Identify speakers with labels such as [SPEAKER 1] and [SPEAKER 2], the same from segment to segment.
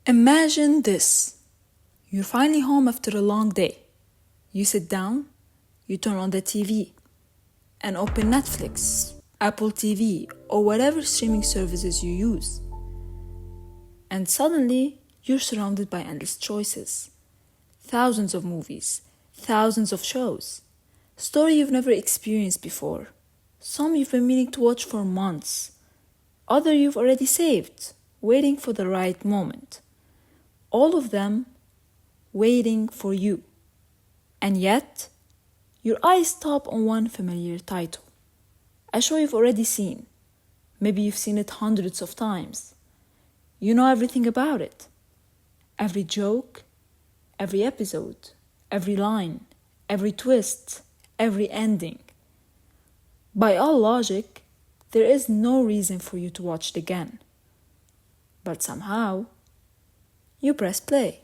[SPEAKER 1] Imagine this. You're finally home after a long day. You sit down, you turn on the TV, and open Netflix, Apple TV, or whatever streaming services you use. And suddenly, you're surrounded by endless choices. Thousands of movies, thousands of shows. Story you've never experienced before. Some you've been meaning to watch for months. Other you've already saved, waiting for the right moment. All of them waiting for you. And yet, your eyes stop on one familiar title. A show you've already seen. Maybe you've seen it hundreds of times. You know everything about it. Every joke, every episode, every line, every twist, every ending. By all logic, there is no reason for you to watch it again. But somehow, you press play.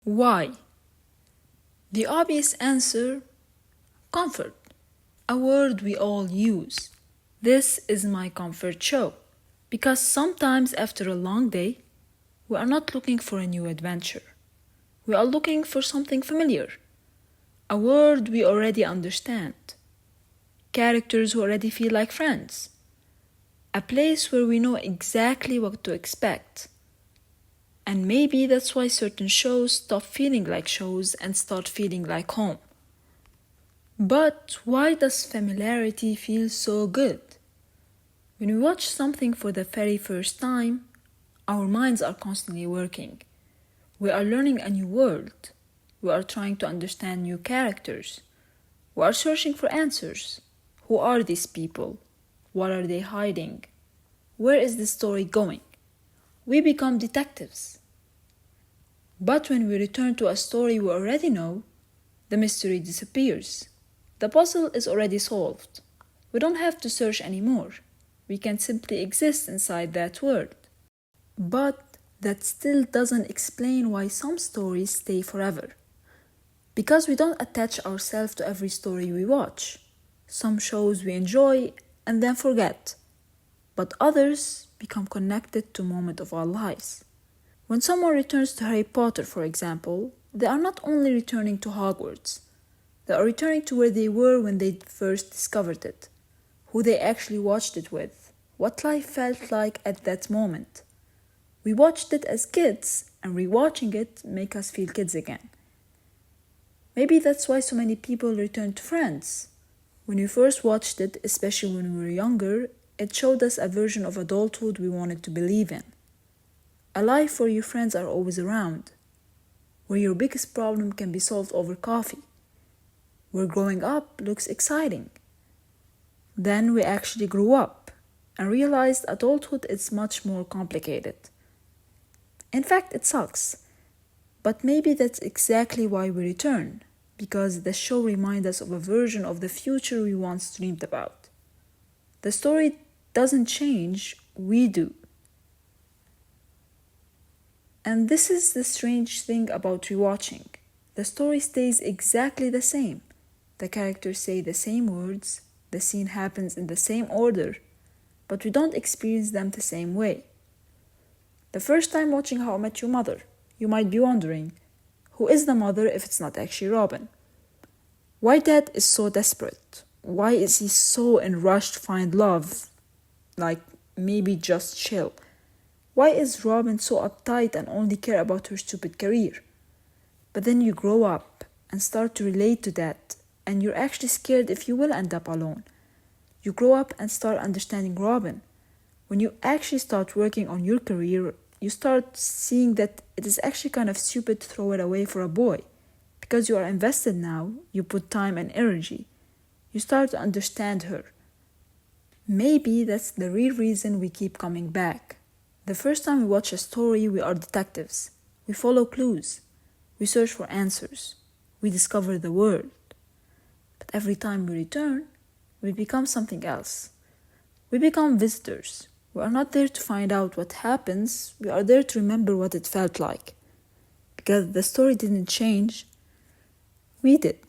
[SPEAKER 1] Why? The obvious answer, comfort, a word we all use. This is my comfort show. Because sometimes after a long day, we are not looking for a new adventure. We are looking for something familiar. A word we already understand. Characters who already feel like friends. A place where we know exactly what to expect. And maybe that's why certain shows stop feeling like shows and start feeling like home. But why does familiarity feel so good? When we watch something for the very first time, our minds are constantly working. We are learning a new world. We are trying to understand new characters. We are searching for answers. Who are these people? What are they hiding? Where is the story going? We become detectives. But when we return to a story we already know, the mystery disappears. The puzzle is already solved. We don't have to search anymore. We can simply exist inside that world. But that still doesn't explain why some stories stay forever. Because we don't attach ourselves to every story we watch. Some shows we enjoy and then forget. But others become connected to moments of our lives. When someone returns to Harry Potter, for example, they are not only returning to Hogwarts. They are returning to where they were when they first discovered it. Who they actually watched it with. What life felt like at that moment. We watched it as kids, and rewatching it make us feel kids again. Maybe that's why so many people return to Friends. When we first watched it, especially when we were younger, it showed us a version of adulthood we wanted to believe in. A life where your friends are always around. Where your biggest problem can be solved over coffee. Where growing up looks exciting. Then we actually grew up and realized adulthood is much more complicated. In fact, it sucks. But maybe that's exactly why we return, because the show reminds us of a version of the future we once dreamed about. The story doesn't change, we do. And this is the strange thing about rewatching. The story stays exactly the same. The characters say the same words, the scene happens in the same order, but we don't experience them the same way. The first time watching How I Met Your Mother, you might be wondering, who is the mother if it's not actually Robin? Why Dad is so desperate? Why is he so in rush to find love? Like, maybe just chill. Why is Robin so uptight and only care about her stupid career? But then you grow up and start to relate to that, and you're actually scared if you will end up alone. You grow up and start understanding Robin. When you actually start working on your career, you start seeing that it is actually kind of stupid to throw it away for a boy. Because you are invested now, you put time and energy. You start to understand her. Maybe that's the real reason we keep coming back. The first time we watch a story, we are detectives. We follow clues. We search for answers. We discover the world. But every time we return, we become something else. We become visitors. We are not there to find out what happens. We are there to remember what it felt like. Because the story didn't change, we did.